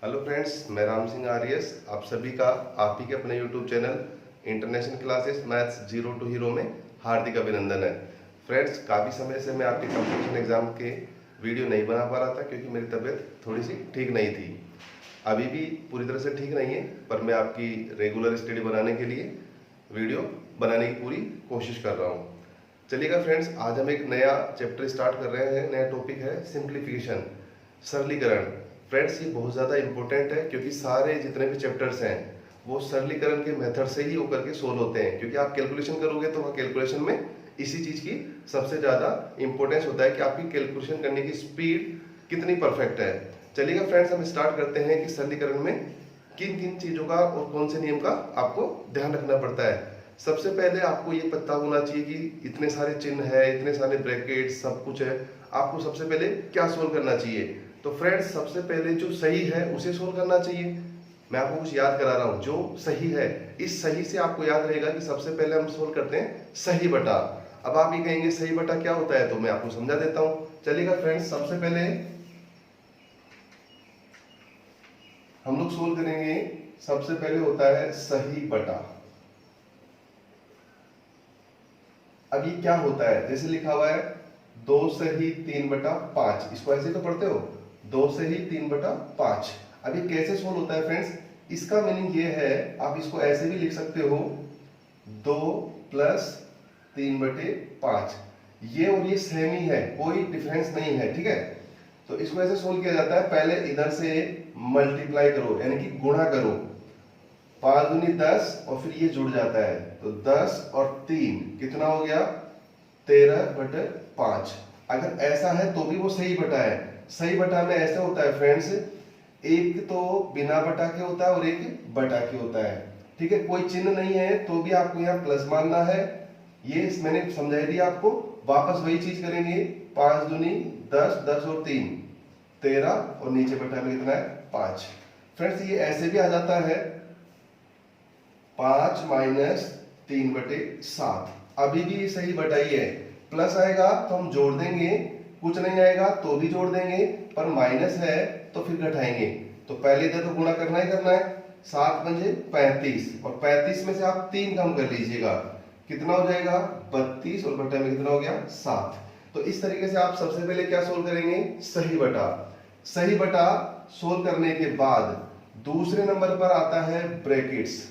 Hello friends, मैं राम सिंह आर्यस आप सभी का आप ही के अपने YouTube channel international classes maths zero to hero में हार्दिक अभिनंदन है। फ्रेंड्स, काफ़ी समय से मैं आपके कंपटीशन एग्जाम के वीडियो नहीं बना पा रहा था क्योंकि मेरी तबीयत थोड़ी सी ठीक नहीं थी। अभी भी पूरी तरह से ठीक नहीं है, पर मैं आपकी रेगुलर स्टडी बनाने के लिए वीडियो बनाने की पूरी कोशिश कर रहा हूँ। चलिएगा फ्रेंड्स, आज हम एक नया चैप्टर स्टार्ट कर रहे हैं। नया टॉपिक है सिंप्लीफिकेशन, सरलीकरण। फ्रेंड्स, ये बहुत ज़्यादा इंपॉर्टेंट है क्योंकि सारे जितने भी चैप्टर्स हैं वो सरलीकरण के मेथड से ही होकर के सोल्व होते हैं। क्योंकि आप कैलकुलेशन करोगे तो वह कैलकुलेशन में इसी चीज़ की सबसे ज़्यादा इंपॉर्टेंस होता है कि आपकी कैलकुलेशन करने की स्पीड कितनी परफेक्ट है। चलिएगा फ्रेंड्स, हम स्टार्ट करते हैं कि सरलीकरण में किन किन चीज़ों का और कौन से नियम का आपको ध्यान रखना पड़ता है। सबसे पहले आपको ये पता होना चाहिए कि इतने सारे चिन्ह है, इतने सारे ब्रैकेट, सब कुछ है, आपको सबसे पहले क्या सोल्व करना चाहिए। तो फ्रेंड्स, सबसे पहले जो सही है उसे सोल्व करना चाहिए। मैं आपको कुछ याद करा रहा हूं, जो सही है, इस सही से आपको याद रहेगा कि सबसे पहले हम सोल्व करते हैं सही बटा। अब आप ये कहेंगे सही बटा क्या होता है, तो मैं आपको समझा देता हूं। चलिएगा फ्रेंड्स, सबसे पहले हम लोग सोल्व करेंगे, सबसे पहले होता है सही बटा। अब ये क्या होता है, जैसे लिखा हुआ है 2 सही 3/5, इसको ऐसे तो पढ़ते हो 2 सही 3/5। अब ये कैसे सोल्व होता है फ्रेंड्स, इसका मीनिंग ये है, आप इसको ऐसे भी लिख सकते हो 2 + 3/5। ये और ये सेम ही है, कोई डिफरेंस नहीं है, ठीक है। तो इसको ऐसे सोल्व किया जाता है, पहले इधर से मल्टीप्लाई करो यानी कि गुणा करो, 5 दूनी 10 और फिर ये जुड़ जाता है, तो 10 और 3 कितना हो गया 13/5। अगर ऐसा है तो भी वो सही बटा है। सही बटा में ऐसा होता है फ्रेंड्स, एक तो बिना बटा के होता है और एक बटा के होता है, ठीक है। कोई चिन्ह नहीं है तो भी आपको यहाँ प्लस मानना है, ये मैंने समझाई दिया आपको। वापस वही चीज करेंगे, 5 दूनी 10, 10 और 3 13 और नीचे बटा में कितना है 5। फ्रेंड्स, ये ऐसे भी आ जाता है 5 - 3/7। अभी भी सही बटाई है, प्लस आएगा तो हम जोड़ देंगे, कुछ नहीं आएगा तो भी जोड़ देंगे, पर माइनस है तो फिर घटाएंगे। तो पहले इधर तो गुणा करना ही करना है, 7 पंजे 35 और 35 में से आप 3 कम कर लीजिएगा, कितना हो जाएगा 32 और बटे में कितना हो गया 7। तो इस तरीके से आप सबसे पहले क्या सोल्व करेंगे, सही बटा। सही बटा सोल्व करने के बाद दूसरे नंबर पर आता है ब्रैकेट्स।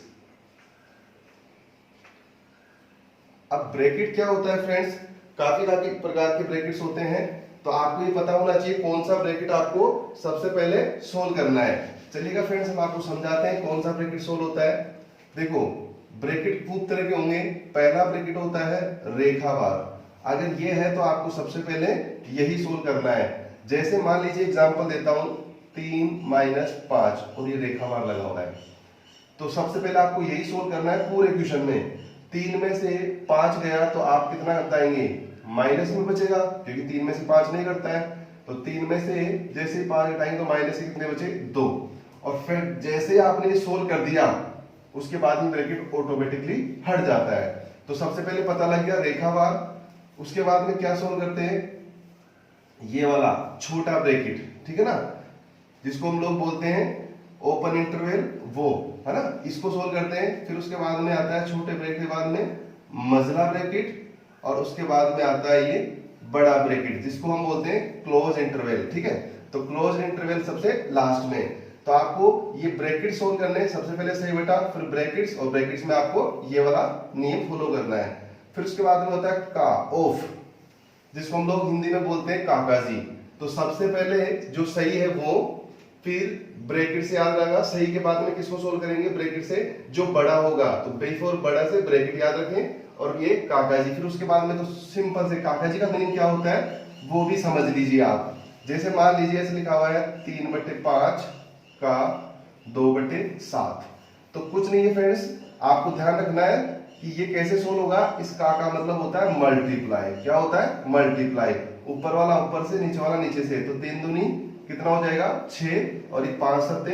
अब ब्रैकेट क्या होता है फ्रेंड्स, काफी प्रकार के ब्रैकेट्स होते हैं, तो आपको ये पता होना चाहिए कौन सा ब्रैकेट आपको सबसे पहले सोल्व करना है। चलिएगा फ्रेंड्स, हम आपको समझाते हैं कौन सा ब्रैकेट सोल्व होता है। देखो, ब्रैकेट खूब तरह के होंगे। पहला ब्रैकेट होता है रेखावार। अगर ये है तो आपको सबसे पहले यही सोल्व करना है। जैसे मान लीजिए एग्जांपल देता हूं, 3 - 5 और ये रेखावार लगा हुआ है, तो सबसे पहले आपको यही सोल्व करना है पूरे क्वेश्चन में। 3 में से 5 गया तो आप कितना घटाएंगे, माइनस में बचेगा क्योंकि 3 में से 5 नहीं घटता है। तो 3 में से जैसे 5 घटाएंगे तो माइनस से कितने बचे 2। और फिर जैसे आपने सोल्व कर दिया उसके बाद में ब्रैकेट ऑटोमेटिकली हट जाता है। तो सबसे पहले पता लग गया रेखावार। उसके बाद में क्या सोल्व करते हैं, ये वाला छोटा ब्रैकेट, ठीक है ना, जिसको हम लोग बोलते हैं ओपन इंटरवल, वो है ना, इसको सोल्व करते हैं। फिर उसके बाद में आता है छोटे ब्रैकेट के बाद में मझला ब्रैकेट, और उसके बाद में आता है ये बड़ा ब्रैकेट जिसको हम बोलते हैं क्लोज इंटरवल, ठीक है। तो क्लोज इंटरवल सबसे लास्ट में। तो आपको ये ब्रैकेट सोल्व करने हैं, सबसे पहले सही बटा, फिर ब्रैकेट्स, और ब्रैकेट्स में आपको ये वाला नियम फॉलो करना है। फिर उसके बाद में होता है का ऑफ, जिसको हम लोग हिंदी में बोलते हैं काका जी। तो सबसे पहले जो सही है वो, फिर ब्रैकेट से याद रहेगा, सही के बाद में किसको सोल्व करेंगे, ब्रैकेट से जो बड़ा होगा, तो बिफोर बड़ा से ब्रैकेट याद रखें, और ये काका जी। फिर उसके बाद में तो सिंपल से काका जी का मीनिंग क्या होता है वो भी समझ लीजिए आप। जैसे मान लीजिए ऐसे लिखा हुआ है 3/5 का 2/7। तो कुछ नहीं है फ्रेंड्स, आपको ध्यान रखना है कि ये कैसे सोल्व होगा। इस का मतलब होता है मल्टीप्लाई। क्या होता है, मल्टीप्लाई। ऊपर वाला ऊपर से, नीचे वाला नीचे से। तो 3 दूनी कितना हो जाएगा 6, और ये 5 सत्ते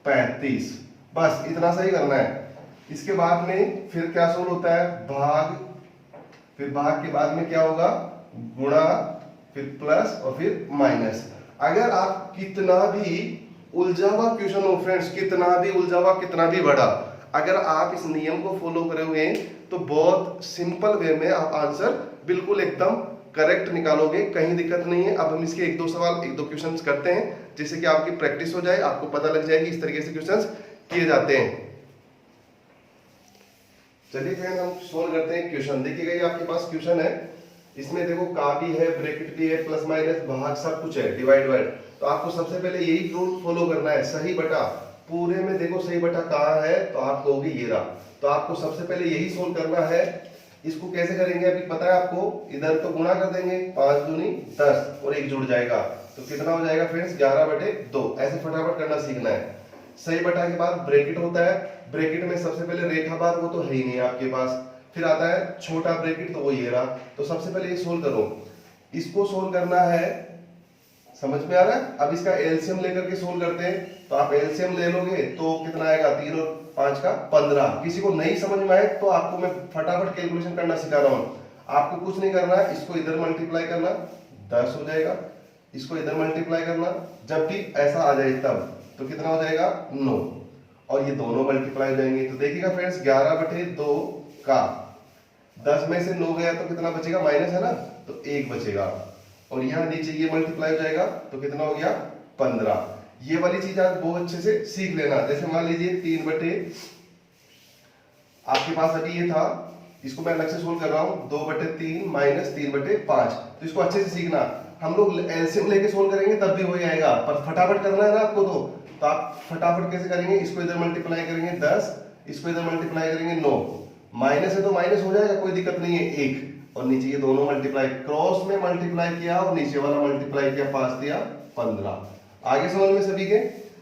35। बस इतना सही करना है। इसके बाद में फिर क्या सोल्व होता है, भाग। फिर भाग के बाद में क्या होगा, गुणा, फिर प्लस और फिर माइनस। अगर आप कितना भी उलझा हुआ क्वेश्चन हो फ्रेंड्स, कितना भी उलझा हुआ, कितना भी बड़ा, अगर आप इस नियम को फॉलो करोगे तो बहुत सिंपल वे में आप आंसर बिल्कुल एकदम करेक्ट निकालोगे, कहीं दिक्कत नहीं है। अब हम इसके एक दो सवाल, एक दो क्वेश्चंस करते हैं, जिससे कि आपकी प्रैक्टिस हो जाए, आपको पता लग जाएगी इस तरीके से क्वेश्चंस किए जाते हैं। चलिए फ्रेंड हम सोल्व करते हैं क्वेश्चन। देखिएगा ये आपके पास क्वेश्चन है, इसमें देखो का भी है, ब्रैकेट भी है, प्लस माइनस भाग सब कुछ है, डिवाइड वाइड। तो आपको सबसे पहले यही रूल फॉलो करना है, सही बटा। पूरे में देखो सही बटा कहाँ है, तो आप कहोगे ये रहा। तो आपको सबसे पहले यही सोल्व करना है। इसको कैसे करेंगे अभी पता है आपको, इधर तो गुणा कर देंगे, 5 दूनी 10 और 1 जुड़ जाएगा, तो कितना हो जाएगा फ्रेंड्स 11/2। ऐसे फटाफट करना सीखना है। सही बटा के बाद ब्रैकेट होता है, ब्रैकेट में सबसे पहले रेखा बार वो तो है ही नहीं आपके पास, फिर आता है छोटा ब्रैकेट, तो वो ये रहा। तो सबसे पहले ये सोल्व करो, इसको सोल्व करना है, समझ में आ रहा है। अब इसका एलसीएम लेकर के सोल्व करते हैं, तो आप एलसीएम ले लोगे तो कितना आएगा, 3 और 5 का 15। किसी को नहीं समझ में आए तो आपको मैं फटाफट कैलकुलेशन करना सिखा रहा हूं। आपको कुछ नहीं करना है, इसको इधर मल्टीप्लाई करना, 10 हो जाएगा, इसको इधर मल्टीप्लाई करना, जब भी ऐसा आ जाए तब, तो कितना हो जाएगा 9, और ये दोनों मल्टीप्लाई हो जाएंगे। तो देखिएगा फ्रेंड्स 11/2 का 10 में से 9 गया तो कितना बचेगा, माइनस है ना, तो 1 बचेगा, और यहाँ नीचे ये मल्टीप्लाई हो जाएगा तो कितना हो गया 15। ये वाली चीज आज बहुत अच्छे से सीख लेना। जैसे मान लीजिए 3 आपके पास अभी ये था, इसको मैं अलग से सोल्व कर रहा हूँ, 2/3 माइनस 3/5। तो इसको अच्छे से सीखना। हम लोग एलसीएम लेके सोल्व करेंगे तब भी वही आएगा, पर फटाफट करना है ना आपको। तो आप फटाफट कैसे करेंगे, इसको इधर मल्टीप्लाई करेंगे 10, इसको इधर मल्टीप्लाई करेंगे 9, माइनस है तो माइनस हो जाएगा, कोई दिक्कत नहीं है, 1, और नीचे ये दोनों मल्टीप्लाई, क्रॉस में मल्टीप्लाई किया और नीचे वाला मल्टीप्लाई किया, 5 दिया 15। आगे समझ में सभी के,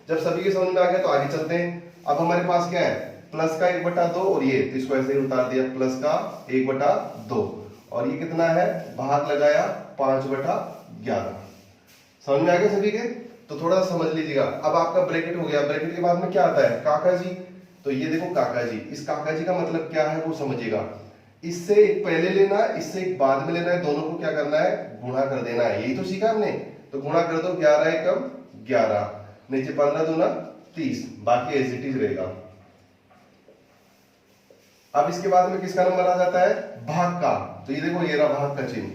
जब सभी के समझ में आ गया तो आगे चलते हैं। अब हमारे पास क्या है, प्लस का 1/2 और ये, तो इसको ऐसे ही उतार दिया, प्लस का 1/2, और ये कितना है, भाग लगाया 5/11। समझ में आ गया सभी के, तो थोड़ा समझ लीजिएगा। अब आपका ब्रैकेट हो गया, ब्रैकेट के बाद में क्या आता है, काका जी। तो ये देखो काका जी, इस काका जी का मतलब क्या है वो समझिएगा। इससे एक पहले लेना, इससे एक बाद में लेना है, दोनों को क्या करना है, गुणा कर देना है। यही तो सीखा हमने। तो गुणा कर दो, 11 एकम 11, नीचे 15 दूना 30, बाकी एज इट इज रहेगा। अब इसके बाद में किसका नंबर आ जाता है, भाग का। तो ये देखो ये रहा भाग का चिन्ह,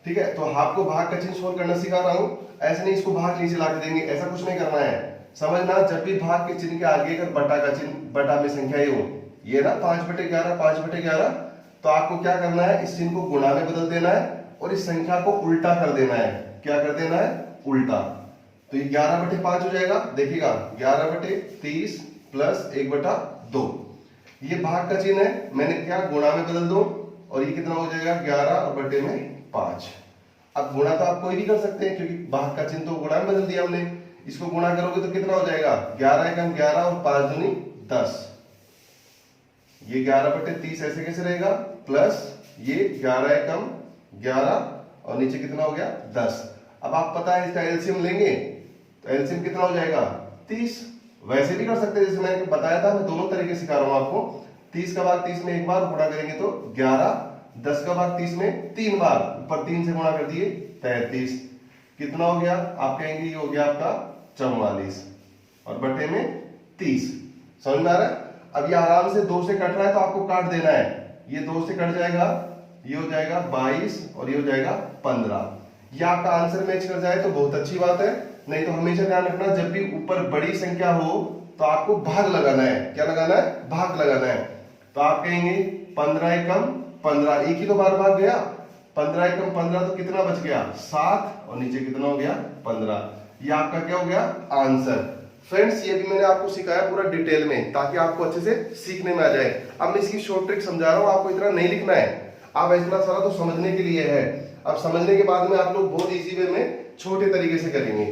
ठीक है। तो आपको भाग का चिन्ह सोल्व करना सिखा रहा हूं, ऐसे नहीं इसको भाग नीचे ला के देंगे, ऐसा कुछ नहीं करना है। समझना, जब भी भाग के चिन्ह के आगे अगर बटा का चिन्ह, बटा में संख्या ये ना 5/11, 5/11, तो आपको क्या करना है, इस चिन्ह को गुणा में बदल देना है और इस संख्या को उल्टा कर देना है। क्या कर देना है, उल्टा। तो ये 11/5 हो जाएगा, देखिएगा 11/30 प्लस 1/2। ये भाग का चिन्ह है, मैंने क्या गुणा में बदल दो, और ये कितना हो जाएगा 11 और बटे में 5। अब गुणा तो आप कोई भी कर सकते हैं, क्योंकि भाग का चिन्ह तो गुणा में बदल दिया हमने। इसको गुणा करोगे तो कितना हो जाएगा, 11 एकम 11 और 5 दूनी 10। ये 11/30 ऐसे कैसे रहेगा, प्लस ये 11 एकम 11 और नीचे कितना हो गया 10। अब आप पता है इसका एलसीएम लेंगे, तो एलसीएम कितना हो जाएगा 30। वैसे भी कर सकते हैं, जैसे मैंने बताया था, मैं दोनों तरीके सिखा रहा हूं आपको। 30 का भाग 30 में एक बार गुणा करेंगे तो 11, 10 का भाग 30 में 3 बार, ऊपर 3 से गुणा कर दिए 33। कितना हो गया, आप कहेंगे ये हो गया आपका 44 और बटे में 30। समझ में आ रहा है। अब ये आराम से 2 से कट रहा है तो आपको काट देना है, ये 2 से कट जाएगा, ये हो जाएगा 22 और ये हो जाएगा 15। ये आपका आंसर मैच कर जाए तो बहुत अच्छी बात है, नहीं तो हमेशा ध्यान रखना, जब भी ऊपर बड़ी संख्या हो तो आपको भाग लगाना है। क्या लगाना है, भाग लगाना है। तो आप कहेंगे 15 एकम 15, एक ही तो बार भाग गया, 15 एकम 15 तो कितना बच गया 7, और नीचे कितना हो गया 15। ये आपका क्या हो गया आंसर। फ्रेंड्स ये भी मैंने आपको सिखाया पूरा डिटेल में, ताकि आपको अच्छे से सीखने में आ जाए। अब मैं इसकी शॉर्ट ट्रिक समझा रहा हूं, आपको इतना नहीं लिखना है, आप इतना सारा तो समझने के लिए है। अब समझने के बाद में आप लोग बहुत इजी वे में छोटे तरीके से करेंगे,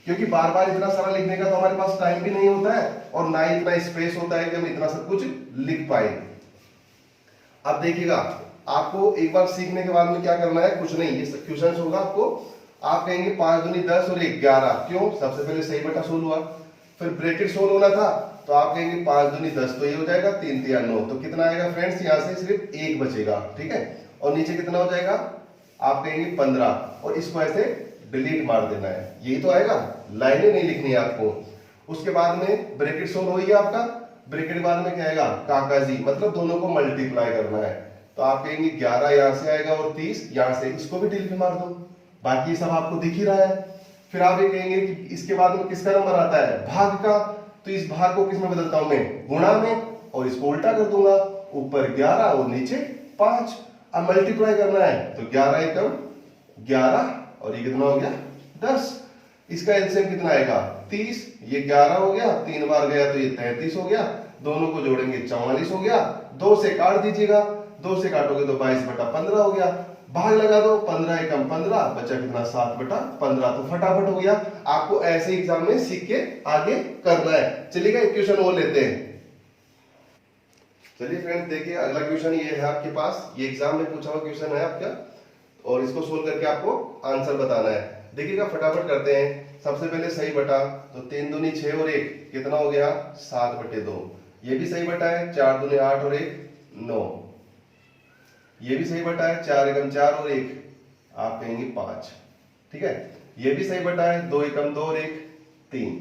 क्योंकि बार बार इतना सारा लिखने का तो हमारे पास टाइम भी नहीं होता है, और ना ही इतना स्पेस होता है कि हम इतना सब कुछ लिख पाए। अब देखिएगा, आपको एक बार सीखने के बाद में क्या करना है, कुछ नहीं, ये क्वेश्चन होगा आपको। आप कहेंगे 5 दूनी 10 और 1 11, क्यों, सबसे पहले सही बटा सोल्व हुआ, फिर ब्रैकेट सोल्व होना था, तो आप कहेंगे 5 दूनी 10, तो ये हो जाएगा 3 3 9, तो कितना आएगा फ्रेंड्स, यहाँ से सिर्फ 1 बचेगा, ठीक है। और नीचे कितना हो जाएगा, आप कहेंगे 15, और इसको ऐसे डिलीट मार देना है, यही तो आएगा, लाइनें नहीं लिखनी है आपको। उसके बाद में ब्रैकेट सोल्व हो गया आपका। ब्रैकेट के बाद में क्या आएगा, काका जी, मतलब दोनों को मल्टीप्लाई करना है। तो आप कहेंगे 11 यहां से आएगा और 30 यहां से, इसको भी टिल पे मार दो, बाकी सब आपको दिख ही रहा है। फिर आप ये कहेंगे कि इसके बाद में किसका नंबर आता है, भाग का। तो इस भाग को किस में बदलता हूं मैं, गुणा में, और इसको उल्टा कर दूंगा, ऊपर 11 और नीचे 5। अब मल्टीप्लाई करना है तो 11 एकम 11 और ये कितना हो गया 10। इसका एलसीएम कितना आएगा 30, ये 11 हो गया, 3 बार गया तो ये 33 हो गया, दोनों को जोड़ेंगे 44 हो गया। 2 से काट दीजिएगा, 2 से काटोगे तो 22/15 हो गया। भाग लगा दो, 15 एकम 15, बचा कितना 7/15। तो फटाफट हो गया। आपको ऐसे एग्जाम में सीख के आगे करना है। चलिएगा एक क्वेश्चन और लेते हैं। चलिए फ्रेंड्स देखिए अगला क्वेश्चन ये है आपके पास, ये एग्जाम में पूछा हुआ क्वेश्चन है आपका, और इसको सोल्व करके आपको आंसर बताना है। देखिएगा फटाफट करते हैं। सबसे पहले सही बटा, तो 3 दूनी 6 और 1 कितना हो गया 7/2। ये भी सही बटा है, 4 दूनी 8 और 1 9। ये भी सही बटा है, 4 एकम 4 और 1 आप कहेंगे 5। ठीक है, ये भी सही बटा है, 2 एकम 2 और 1 3।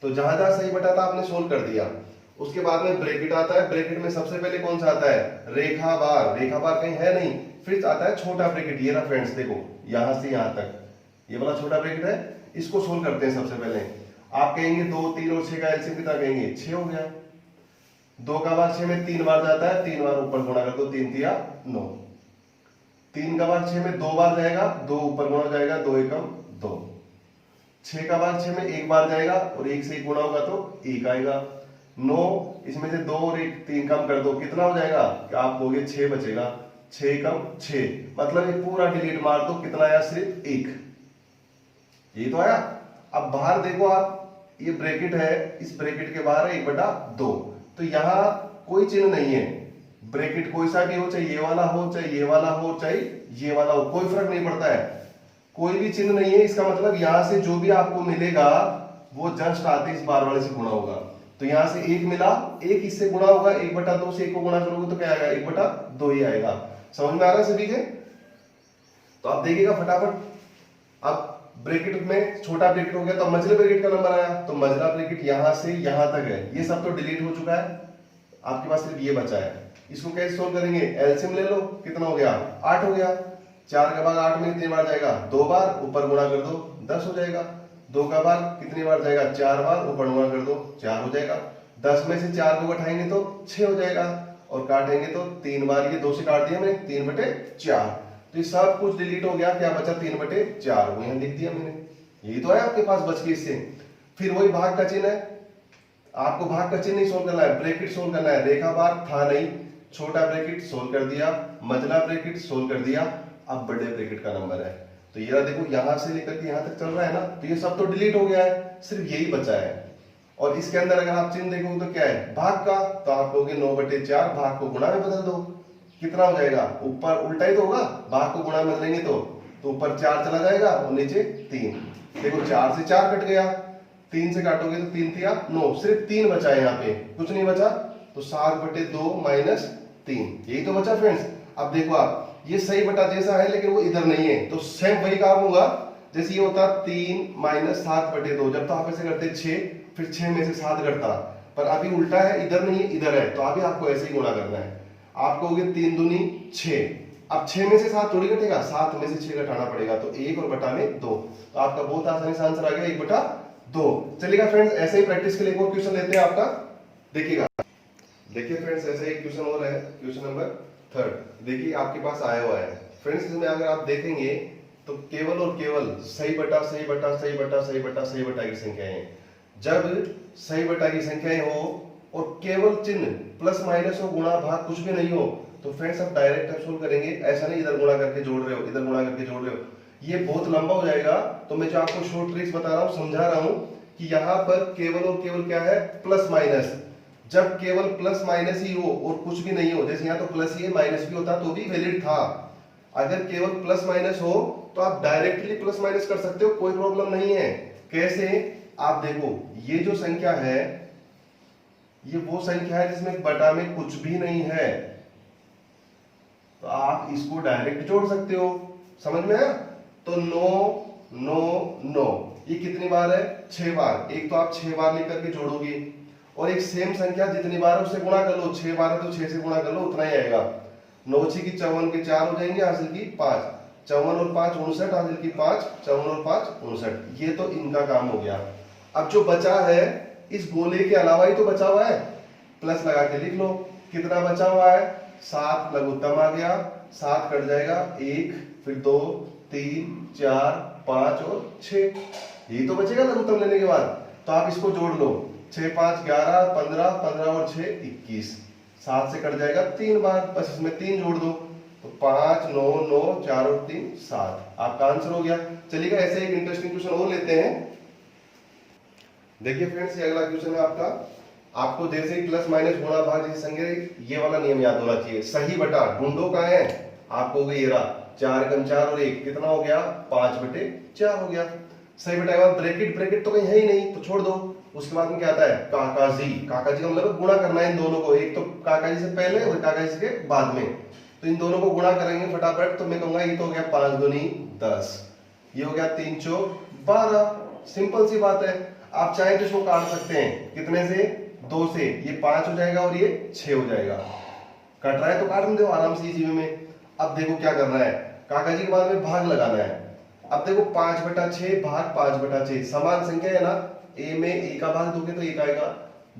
तो जहां जहां सही बटा था आपने सोल्व कर दिया। उसके बाद में ब्रैकेट आता है। ब्रैकेट में सबसे पहले कौन सा आता है, रेखा बार। रेखा बार कहीं है नहीं, फिर आता है छोटा ब्रैकेट। ये ना फ्रेंड्स देखो, यहां से यहां तक ये वाला छोटा ब्रैकेट है, इसको सोल्व करते हैं। सबसे पहले आप कहेंगे 2 3 और 6 का एलसीएम कितना कहेंगे 6 हो गया। 2 का बार 6 में 3 बार जाता है, 3 बार ऊपर गुणा कर दो, 3 तिया 9। 3 का बार 6 में 2 बार जाएगा, 2 ऊपर गुणा जाएगा, 2 एकम 2। 6 का बार 6 में 1 बार जाएगा और 1 से 1 गुणा होगा तो 1 आएगा। 9 इसमें से 2 और 1 3 कम कर दो, कितना हो जाएगा, क्या आप कहोगे 6 बचेगा। 6 कम 6, मतलब ये पूरा डिलीट मार दो, कितना आया सिर्फ 1। ये तो आया। अब बाहर देखो आप, ये ब्रैकेट है, इस ब्रैकेट के बाहर है 1/2। तो यहां कोई चिन्ह नहीं है। ब्रैकेट कोई सा भी हो, चाहे ये वाला हो, चाहे ये वाला हो, चाहे ये वाला हो, कोई फर्क नहीं पड़ता है। कोई भी चिन्ह नहीं है, इसका मतलब यहां से जो भी आपको मिलेगा वो जस्ट आते इस बार वाले से गुणा होगा। तो यहां से 1 मिला, 1 इससे गुणा होगा, 1/2 से 1 को गुणा करोगे तो क्या आएगा 1/2 ही आएगा। समझ में आ रहा है सभी के? तो आप देखिएगा फटाफट। अब ब्रैकेट में छोटा ब्रैकेट हो गया, तो मझले ब्रैकेट का नंबर आया, तो मझला ब्रैकेट यहां से यहां तक है, ये सब तो डिलीट हो चुका है। आपके पास सिर्फ ये बचा है। इसको कैसे सोल्व करेंगे, एलसीएम ले लो, कितना हो गया 8 हो गया। 4 के बाद 8 में कितनी बार जाएगा 2 बार, ऊपर गुणा कर दो 10 हो जाएगा। 2 का बार कितनी बार जाएगा 4 बार, ऊपर गुणा कर दो 4 हो जाएगा। 10 में से 4 को घटाएंगे तो 6 हो जाएगा, और काटेंगे तो 3 बार, ये 2 से काट दिया मैंने, 3/4। तो ये सब कुछ डिलीट हो गया, क्या बचा 3/4, वो यहां लिख दिया मैंने। यही तो है आपके पास बच के इससे। फिर वही भाग का चिन्ह है, आपको भाग का चिन्ह नहीं सोल्व करना है, ब्रैकेट सोल्व करना है। रेखा बार था नहीं, छोटा ब्रैकेट सोल्व कर दिया, मझला ब्रैकेट सोल्व कर दिया, अब बड़े ब्रैकेट का नंबर है। तो ये देखो यहां से लेकर के यहां तक चल रहा है ना, तो ये सब तो डिलीट हो गया है, सिर्फ यही बचा है। और इसके अंदर अगर आप चिन्ह देखोगे तो क्या है भाग का, तो आप लोगे 9/4, भाग को गुणा में बदल दो, कितना हो जाएगा, ऊपर उल्टा ही तो होगा, भाग को गुणा में बदलेंगे तो ऊपर 4 चला जाएगा और नीचे 3। देखो 4 से 4 कट गया, 3 से काटोगे तो 3 तिया 9, सिर्फ 3 बचा है, यहाँ पे कुछ नहीं बचा। तो 7/2 माइनस 3, यही तो बचा फ्रेंड्स। अब देखो आप, ये सही बटा जैसा है लेकिन वो इधर नहीं है, तो सेम वही काम होगा जैसे ये होता 3 माइनस 7/2। जब तो आप ऐसे करते 6, फिर 6 में से 7 घटता, पर अभी उल्टा है, इधर नहीं है इधर है, तो अभी आपको ऐसे ही गुणा करना है। आप कहोगे 3 दूनी 6, अब 6 में से 7 थोड़ी घटेगा, 7 में से 6 घटाना पड़ेगा, तो 1 और बटा में 2। तो आपका बहुत आसानी से आंसर आ गया 1/2। चलिएगा फ्रेंड्स, ऐसे ही प्रैक्टिस के लिए एक और क्वेश्चन लेते हैं आपका। देखिएगा, देखिए फ्रेंड्स ऐसे एक क्वेश्चन और है, क्वेश्चन नंबर 3। देखिए आपके पास आया हुआ है फ्रेंड्स, इसमें अगर आप देखेंगे तो केवल और केवल सही बटा सही बटा सही बटा सही बटा सही बटा की संख्याएं हैं। जब सही बटा की संख्याएं हो और केवल चिन्ह प्लस माइनस हो, गुणा भाग कुछ भी नहीं हो, तो फ्रेंड्स आप डायरेक्ट आप सोल्व करेंगे। ऐसा नहीं इधर गुणा करके जोड़ रहे हो, इधर गुणा करके जोड़ रहे हो, ये बहुत लंबा हो जाएगा। तो मैं जो आपको शॉर्ट ट्रिक्स बता रहा हूं, समझा रहा हूं कि यहाँ पर केवल और केवल क्या है प्लस माइनस। जब केवल प्लस माइनस ही हो और कुछ भी नहीं हो, जैसे यहाँ तो प्लस ही है, माइनस भी होता तो भी वैलिड था। अगर केवल प्लस माइनस हो तो आप डायरेक्टली प्लस माइनस कर सकते हो, कोई प्रॉब्लम नहीं है। कैसे, आप देखो ये जो संख्या है ये वो संख्या है जिसमें बटा में कुछ भी नहीं है, तो आप इसको डायरेक्ट जोड़ सकते हो। समझ में आया? तो 9 9 9, ये कितनी बार है, 6 बार। एक तो आप 6 बार लेकर के जोड़ोगे और एक सेम संख्या जितनी बार है उससे गुणा कर लो। 6 बार है तो 6 से गुणा कर लो, उतना ही आएगा। 9 6 की 54 के 4 हो जाएंगे, हासिल की 5, 54 और 5 59, हासिल की 5, 54 और 5 59। ये तो इनका काम हो गया। अब जो बचा है इस गोले के अलावा ही तो बचा हुआ है, प्लस लगा के लिख लो कितना बचा हुआ है। 7 लघुत्तम आ गया, 7 कट जाएगा, 1 फिर 2 3 4 5 और 6, यही तो बचेगा लघुत्तम लेने के बाद। तो आप इसको जोड़ लो, 6 5 11 15, 15 और 6 21, 7 से कट जाएगा 3 बार, बस इसमें 3 जोड़ दो तो 5 9 9 4 और 3 7, आपका आंसर हो गया। चलिएगा ऐसे एक इंटरेस्टिंग क्वेश्चन और लेते हैं। देखिए फ्रेंड्स, ये अगला क्वेश्चन है आपका। आपको जैसे ही प्लस माइनस गुणा भाग जैसे संज्ञा, ये वाला नियम याद होना चाहिए। सही बटा ढूंढो कहाँ है, आपको हो गई ये रहा, 4 कम 4 और 1 कितना हो गया, 5/4 हो गया। सही बटा के बाद ब्रैकेट, ब्रैकेट तो कहीं है ही नहीं तो छोड़ दो। उसके बाद में क्या आता है, काकाजी। काकाजी का मतलब गुणा करना है इन दोनों को, एक तो काकाजी से पहले और काकाजी के बाद में, तो इन दोनों को गुणा करेंगे फटाफट। तो मैं कहूंगा ये तो हो गया 5 दूनी 10, ये हो गया 3 चौक 12। सिंपल सी बात है। आप चाहे तो इसको काट सकते हैं, कितने से, 2 से, ये 5 हो जाएगा और ये 6 हो जाएगा। कट रहा है तो काट दो आराम से इसी में। अब देखो क्या करना है, काकाजी के बाद में भाग लगाना है। अब देखो 5/6 भाग 5/6 समान संख्या है ना, ए में ए का भाग दोगे तो 1 आएगा,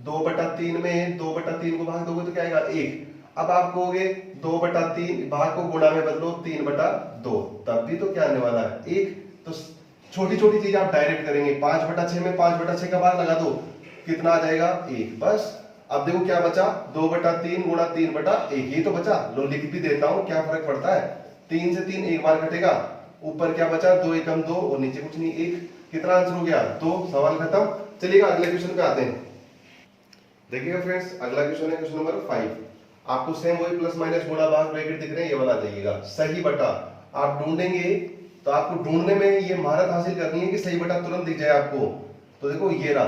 2/3 में 2/3 को भाग दोगे तो क्या आएगा 1। अब आप कहोगे 2/3 भाग को गुणा में बदलो 3/2, तब भी तो क्या आने वाला है 1। तो छोटी छोटी चीज आप डायरेक्ट करेंगे, 5/6 में 5/6 का भाग लगा दो, कितना आ जाएगा 1, बस। अब देखो क्या बचा, 2/3 गुणा 3/1, ये तो बचा। लो लिख भी देता हूं, क्या फर्क पड़ता है, 3 से 3 एक बार कटेगा, ऊपर क्या बचा 2 एकम 2 और नीचे कुछ नहीं 1, कितना आंसर हो गया 2, सवाल खत्म। चलिएगा अगले क्वेश्चन पे आते हैं। देखिएगा फ्रेंड्स, अगला क्वेश्चन है क्वेश्चन नंबर 5। आपको सेम वही प्लस माइनस गुणा भाग ब्रैकेट दिख रहे हैं, ये वाला जाइएगा। सही बटा आप ढूंढेंगे तो आपको ढूंढने में ये महारत हासिल करनी है कि सही बटा तुरंत दिख जाए आपको। तो देखो ये रहा,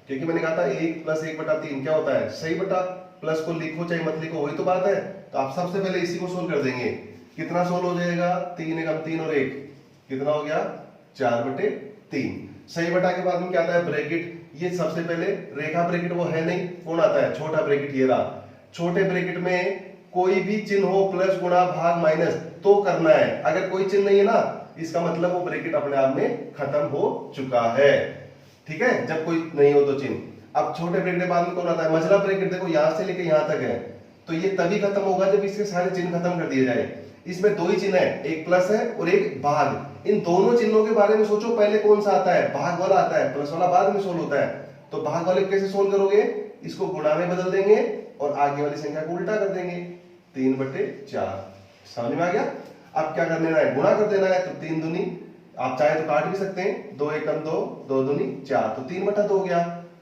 क्योंकि मैंने कहा था 1 + 1/3 क्या होता है सही बटा। प्लस को लिखो चाहे मत लिखो वही तो बात है। तो आप सबसे पहले इसी को सोल्व कर देंगे। कितना सोल्व हो जाएगा, 3 एकम 3 और 1 कितना हो गया 4/3। सही बटा के बाद में क्या आता है ब्रैकेट, ये सबसे पहले रेखा ब्रैकेट वो है नहीं, कौन आता है छोटा ब्रैकेट, ये रहा। छोटे ब्रैकेट में कोई भी चिन्ह हो प्लस गुणा भाग माइनस तो करना है, अगर कोई चिन्ह नहीं है ना इसका मतलब वो ब्रैकेट अपने आप में खत्म हो चुका है, ठीक है, जब कोई नहीं हो तो चिन्ह। अब छोटे ब्रैकेट के बाद में कौन आता है मझला ब्रैकेट, देखो यहां से लेके यहां तक है, तो ये तभी खत्म होगा जब इसके सारे चिन्ह खत्म कर दिए जाए। इसमें 2 ही चिन्ह है, एक प्लस है और एक भाग। इन दोनों चिन्हों के बारे में सोचो, पहले कौन सा आता है, भाग वाला आता है, प्लस वाला बाद में सोल्व होता है। तो भाग वाले कैसे सोल्व करोगे, इसको गुणा में बदल देंगे और आगे वाली संख्या को उल्टा कर देंगे, 3/4। समझ में आ गया। अब क्या कर देना है, गुणा कर देना है, तो 3 दूनी, आप चाहे तो काट भी सकते हैं, 2 एकम 2, 2 दूनी 4, तो 3/2 हो गया।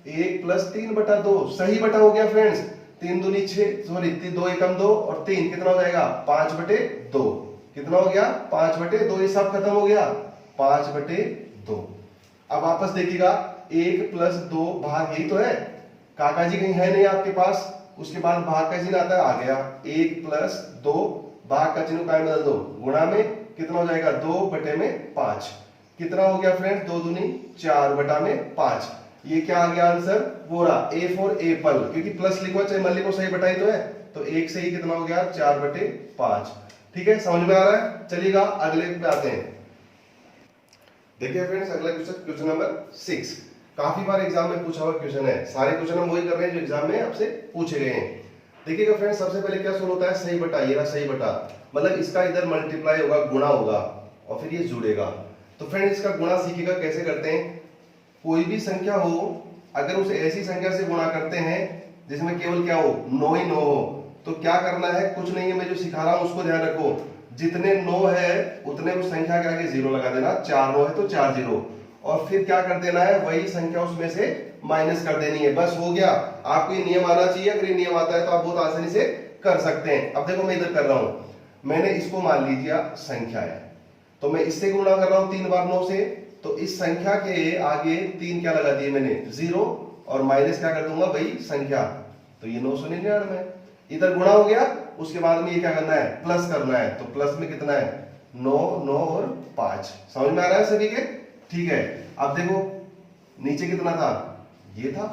1 + 3/2 सही बटा हो गया फ्रेंड्स। 3 दूनी 6, सॉरी 2 एकम 2 और 3 कितना हो जाएगा 5/2, कितना हो गया 5/2, ये सब खत्म हो गया 5/2। अब वापस देखिएगा 1 + 2 भाग यही तो है, काका जी कहीं है नहीं आपके पास, उसके बाद भाग का चिन्ह आता है, आ गया 1 + 2 भाग का चिन्ह काय बदल दो गुणा में, कितना हो जाएगा 2/5, कितना हो गया फ्रेंड्स 2 दूनी 4/5। ये क्या आ गया आंसर, वो रहा ए फॉर एप्पल, क्योंकि प्लस लिखो चाहे मत लिखो सही बटाई तो है, तो 1 से ही कितना हो गया 4/5। ठीक है, समझ में आ रहा है। चलिएगा अगले पे आते हैं। देखिए फ्रेंड्स, अगला क्वेश्चन, क्वेश्चन नंबर 6, काफी बार एग्जाम में पूछा हुआ क्वेश्चन है। सारे क्वेश्चन हम वही कर रहे हैं जो एग्जाम में आपसे पूछे गए हैं। देखिएगा फ्रेंड्स, सबसे पहले क्या सोल्व होता है, सही बटा, ये रहा सही बटा, मतलब इसका इधर मल्टीप्लाई होगा, गुणा होगा और फिर ये जुड़ेगा। तो फ्रेंड्स इसका गुणा सीखिएगा कैसे करते हैं। कोई भी संख्या हो, अगर उसे ऐसी संख्या से गुणा करते हैं जिसमें केवल क्या हो 9 ही 9 हो, तो क्या करना है, कुछ नहीं है, मैं जो सिखा रहा हूं उसको ध्यान रखो। जितने 9 है उतने उस संख्या के आगे 0 लगा देना, 4 9 है तो 4 0, और फिर क्या कर देना है, वही संख्या उसमें से माइनस कर देनी है, बस हो गया। आपको ये नियम आना चाहिए, अगर ये नियम आता है तो आप बहुत आसानी से कर सकते हैं। अब देखो मैं इधर कर रहा हूं, मैंने इसको मान लीजिए संख्या है, तो मैं इससे गुणा कर रहा हूं 3 बार 9 से, तो इस संख्या के आगे 3 क्या लगा दिए मैंने 0, और माइनस क्या कर दूंगा वही संख्या, तो ये 999, इधर गुणा हो गया। उसके बाद में ये क्या करना है, प्लस करना है, तो प्लस में कितना है 9 9 और 5। समझ में आ रहा है सभी के। ठीक है, अब देखो नीचे कितना था, ये था,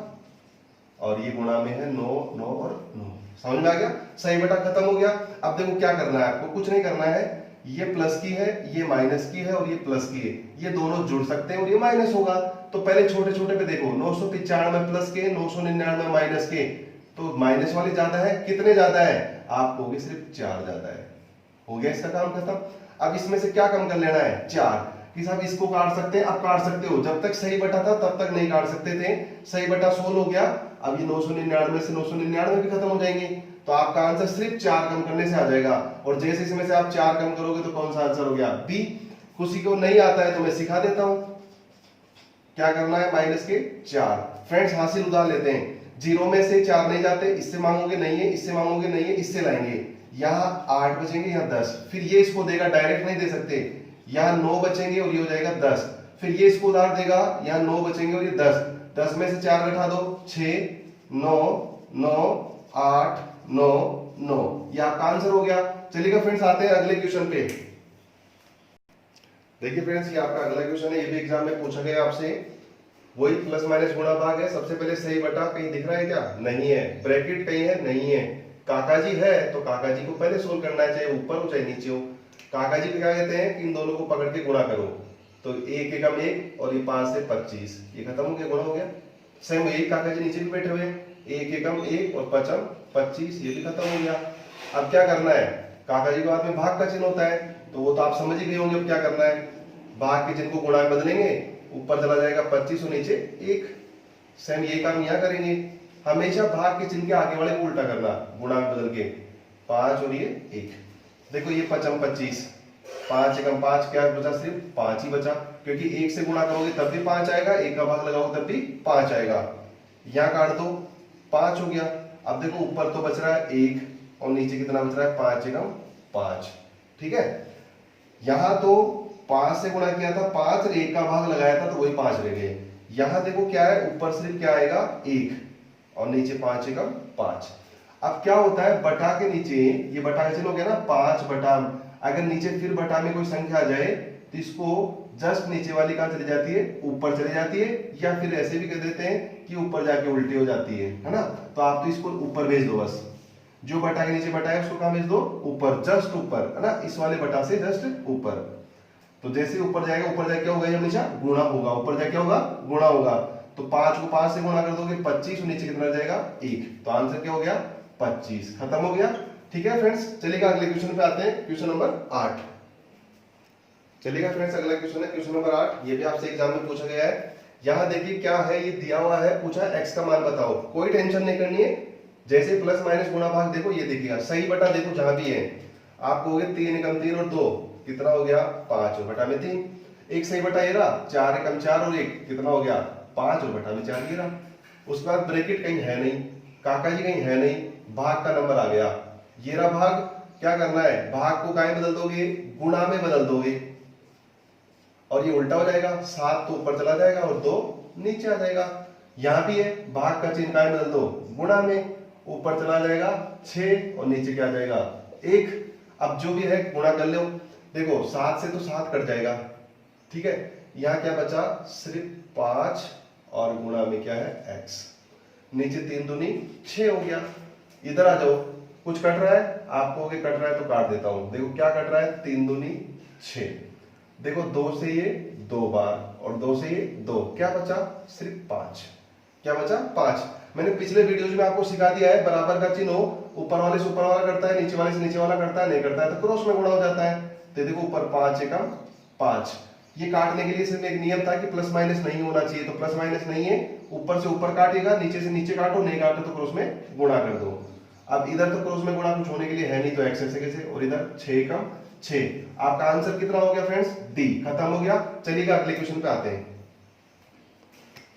और ये गुणा में है 9 9 और 9। समझ में आ गया, सही बटा खत्म हो गया। अब देखो क्या करना है आपको, कुछ नहीं करना है, ये प्लस की है, ये माइनस की है, और ये प्लस की है, ये दोनों जुड़ सकते हैं और ये माइनस होगा। तो पहले छोटे छोटे पे देखो, 995 प्लस के, 999 माइनस के, तो माइनस वाले ज्यादा है, कितने ज्यादा है, आप कहोगे सिर्फ 4 ज्यादा है। हो गया इसका काम खत्म। अब इसमें से क्या कम कर लेना है, 4, कि साहब इसको काट सकते हैं, अब काट सकते हो, जब तक सही बटा था तब तक नहीं काट सकते थे, सही बटा 16 हो गया। अब ये 999 से 999 भी खत्म हो जाएंगे, तो आपका आंसर सिर्फ 4 कम करने से आ जाएगा। और जैसे इसमें से आप 4 कम करोगे तो कौन सा आंसर हो गया, बी। किसी को नहीं आता है तो मैं सिखा देता हूं, क्या करना है, माइनस के 4। फ्रेंड्स हासिल उधार लेते हैं, 0 में से 4 नहीं जाते, इससे मांगोगे नहीं है, इससे मांगोगे नहीं है, इससे लाएंगे, यहाँ 8 बचेंगे, यहाँ 10, फिर ये इसको देगा, डायरेक्ट नहीं दे सकते, यहाँ 9 बचेंगे और ये हो जाएगा 10, फिर ये इसको उधार देगा, यहाँ 9 बचेंगे और ये 10, 10 में से 4 घटा दो, 6 9 9 8 9 9, ये आपका आंसर हो गया। चलिएगा फ्रेंड्स आते हैं अगले क्वेश्चन पे। देखिए फ्रेंड्स ये आपका अगला क्वेश्चन है, ये भी एग्जाम में पूछा गया आपसे, वही प्लस माइनस गुणा भाग है। सबसे पहले सही बटा कहीं दिख रहा है क्या, नहीं है, ब्रैकेट कहीं है, नहीं है, काका जी है तो काका जी को पहले सोल्व करना है, चाहे ऊपर हो चाहे नीचे हो। काका जी को क्या कहते हैं कि इन दोनों को पकड़ के गुणा करो, तो 1 एकम 1 और ये 5 से 25, ये खत्म हो गया, गुणा हो गया। सेम एक काका जी नीचे भी बैठे हुए, 1 एकम 1 और 5 25, ये भी खत्म हो गया। अब क्या करना है, काका जी के बाद में भाग का चिन्ह होता है, तो वो तो आप समझ ही गए होंगे। अब क्या करना है, भाग के चिन्ह को गुणा में बदलेंगे, ऊपर चला जाएगा 25 और नीचे 1। सेम ये काम यहाँ करेंगे, हमेशा भाग के चिन्ह के आगे वाले को उल्टा करना, गुणा में बदल के, 5 और ये 1। देखो ये 5 25, 5 एकम 5, क्या बचा, सिर्फ 5 ही बचा, क्योंकि 1 से गुणा करोगे तब भी 5 आएगा, 1 का भाग लगाओगे तब भी 5 आएगा। यहाँ काट दो, 5 हो गया। अब देखो ऊपर तो बच रहा है 1 और नीचे कितना बच रहा है, 5 एकम 5, ठीक है। यहाँ तो 5 से गुणा किया था 5 और 1 का भाग लगाया था तो वही 5 रह गए। यहाँ देखो क्या है, ऊपर सिर्फ क्या आएगा 1 और नीचे 5 एकम 5। अब क्या होता है, बटा के नीचे ये बटा का चिन्ह हो गया ना, 5 बटा, अगर नीचे फिर बटा में कोई संख्या आ जाए तो इसको जस्ट नीचे वाली कहां चली जाती है, ऊपर चली जाती है, या फिर ऐसे भी कह देते हैं कि ऊपर जाके उल्टी हो जाती है ना। तो आप तो इसको ऊपर भेज दो, बस जो बटा के नीचे बटा है उसको कहां भेज दो, ऊपर, जस्ट ऊपर, है ना, इस वाले बटा से जस्ट ऊपर। तो जैसे ऊपर जाएगा, ऊपर जाके क्या होगा, हमेशा गुणा होगा, ऊपर जाके क्या होगा, गुणा होगा। तो 5 को 5 से गुणा कर दोगे 25 और नीचे कितना जाएगा 1, तो आंसर क्या हो गया 25, खत्म हो गया। ठीक है फ्रेंड्स, चलिएगा अगले क्वेश्चन पे आते हैं, क्वेश्चन नंबर 8। चलिएगा फ्रेंड्स अगला क्वेश्चन है क्वेश्चन नंबर 8, ये भी आपसे एग्जाम में पूछा गया है। यहाँ देखिए क्या है, ये दिया हुआ है, पूछा है x का मान बताओ, कोई टेंशन नहीं करनी है, जैसे प्लस माइनस गुणा भाग देखो, ये देखिएगा सही बटा देखो जहां भी है, आप कहोगे 3 एकम 3 और 2 कितना हो गया 5 और बटा में 3, एक सही बटा ये रहा, 4 एकम 4 और 1 कितना हो गया 5 और बटा में 4 ये रहा। उसके बाद ब्रैकेट कहीं है नहीं, काका जी कहीं है नहीं, भाग का नंबर आ गया, ये रहा भाग। क्या करना है, भाग को काहे बदल दोगे, गुणा में बदल दोगे, और ये उल्टा हो जाएगा, 7 तो ऊपर चला जाएगा और 2 नीचे आ जाएगा। यहां भी है, भाग का चिन्ह काहे बदल दो, गुणा में, ऊपर चला जाएगा 6 और नीचे क्या आ जाएगा 1। अब जो भी है गुणा कर लो, देखो 7 से तो 7 कट जाएगा, ठीक है। यहाँ क्या बचा, सिर्फ 5 और गुणा में क्या है x, नीचे 3 दूनी 6 हो गया। इधर आ जाओ, कुछ कट रहा है, आप कहोगे कट रहा है तो काट देता हूं, देखो क्या कट रहा है, 3 दूनी 6, देखो 2 से ये 2 बार और 2 से ये 2, क्या बचा सिर्फ 5, क्या बचा 5। मैंने पिछले वीडियोज में आपको सिखा दिया है, बराबर का चिन्ह हो, ऊपर वाले से ऊपर वाला करता है, नीचे वाले से नीचे वाला करता है, नहीं करता है तो क्रॉस में गुणा हो जाता है। तो देखो ऊपर 5 एकम 5, ये काटने के लिए सिर्फ एक नियम था कि प्लस माइनस नहीं होना चाहिए, तो प्लस माइनस नहीं है, ऊपर से ऊपर काटेगा, नीचे से नीचे काटो, नहीं काटो तो क्रॉस में गुणा कर दो। अब इधर तो क्रॉस में गुणा कुछ होने के लिए है नहीं, तो x ऐसे कैसे, और इधर 6 एकम 6, आपका आंसर कितना हो गया फ्रेंड्स, डी, खत्म हो गया। चलिएगा अगले क्वेश्चन पे आते हैं।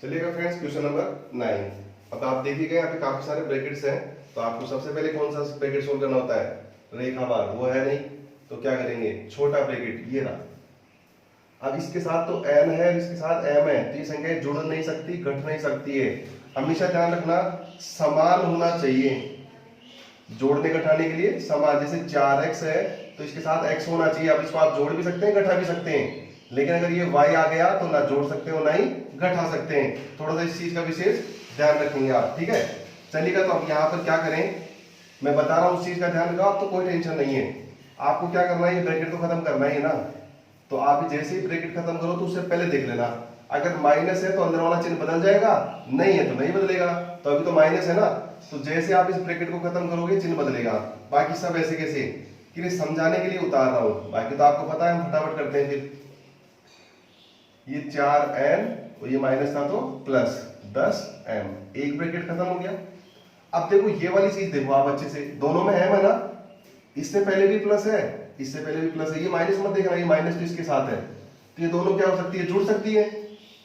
चलिएगा फ्रेंड्स क्वेश्चन नंबर 9। अब आप देखिएगा यहाँ पे काफी सारे ब्रैकेट्स हैं, तो आपको सबसे पहले कौन सा ब्रैकेट सोल्व करना होता है, रेखावार, वो है नहीं, तो क्या करेंगे, छोटा ब्रैकेट ये रहा। अब इसके साथ तो n है, इसके साथ m है, तो ये संख्याएं जुड़ नहीं सकती, घट नहीं सकती है, हमेशा ध्यान रखना समान होना चाहिए, जोड़ने घटाने के लिए समान। जैसे 4x है तो इसके साथ x होना चाहिए, अब इसको आप जोड़ भी सकते हैं घटा भी सकते हैं, लेकिन अगर ये y आ गया तो ना जोड़ सकते हो ना ही घटा सकते हैं। थोड़ा सा इस चीज का विशेष ध्यान रखेंगे आप, ठीक है। चलिएगा, तो अब यहाँ पर क्या करें, मैं बता रहा हूँ उस चीज का ध्यान रखो, आप तो कोई टेंशन नहीं है। आपको क्या करना है, ये ब्रैकेट तो खत्म करना ही है ना। तो आप जैसे ही ब्रैकेट खत्म करो तो उससे पहले देख लेना, अगर माइनस है तो अंदर वाला चिन्ह बदल जाएगा, नहीं है तो नहीं बदलेगा। तो अभी तो माइनस है ना, तो जैसे आप इस ब्रैकेट को खत्म करोगे चिन्ह बदलेगा। बाकी सब ऐसे कैसे, कि समझाने के लिए उतार रहा हूं, बाकी तो आपको पता है, हम फटाफट करते हैं। फिर ये 4n और ये माइनस था तो प्लस 10m, एक ब्रैकेट खत्म हो गया। अब देखो ये वाली चीज देखो आप अच्छे से, दोनों में m है ना, इससे पहले भी प्लस है, इससे पहले भी प्लस है, ये माइनस मत देखना, ये माइनस तो इसके साथ है। तो ये दोनों क्या हो सकती है, जुड़ सकती है।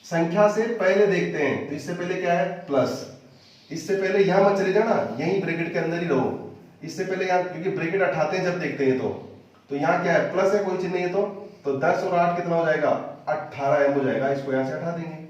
संख्या से पहले देखते हैं, तो इससे पहले क्या है, प्लस। इससे पहले यहां मत चले जाना, यहीं ब्रैकेट के अंदर ही रहो। इससे पहले यहाँ, क्योंकि ब्रैकेट हटाते हैं जब देखते हैं, तो यहाँ क्या है, प्लस है, कोई चिन्ह नहीं है। तो 10 और 8 कितना हो जाएगा, 18m हो जाएगा। इसको यहाँ से हटा देंगे।